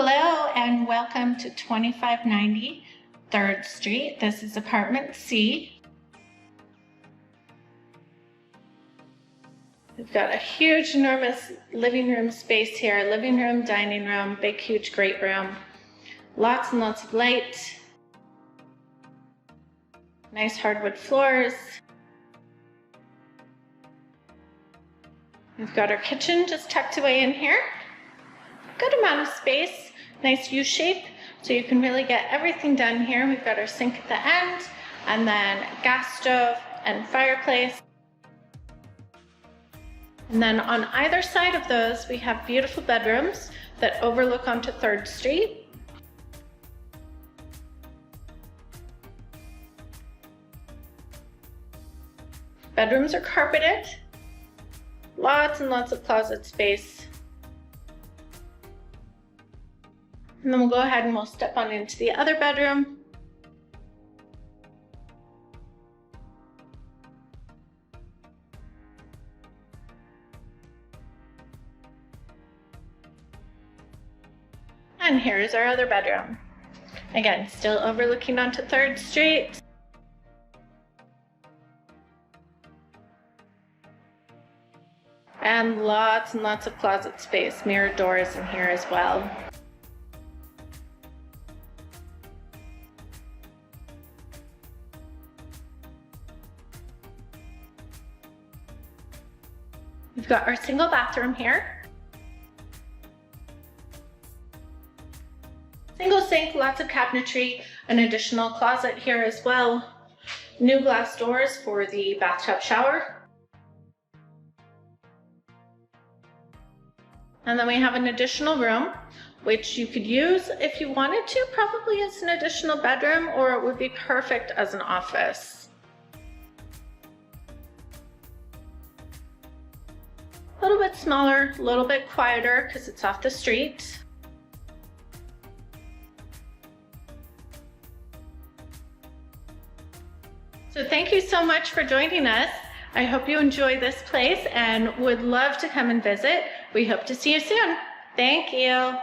Hello and welcome to 2590 3rd Street. This is apartment C. We've got a huge, enormous living room space here. Living room, dining room, big, huge, great room. Lots and lots of light. Nice hardwood floors. We've got our kitchen just tucked away in here. Good amount of space, nice U shape, so you can really get everything done here. We've got our sink at the end, and then gas stove and fireplace. And then on either side of those, we have beautiful bedrooms that overlook onto 3rd Street. Bedrooms are carpeted, lots and lots of closet space. And then we'll go ahead and we'll step on into the other bedroom. And here's our other bedroom. Again, still overlooking onto 3rd Street. And lots of closet space, mirror doors in here as well. We've got our single bathroom here. Single sink, lots of cabinetry, an additional closet here as well. New glass doors for the bathtub shower. And then we have an additional room, which you could use if you wanted to, probably as an additional bedroom, or it would be perfect as an office. A little bit smaller, a little bit quieter because it's off the street. So thank you so much for joining us. I hope you enjoy this place and would love to come and visit. We hope to see you soon. Thank you.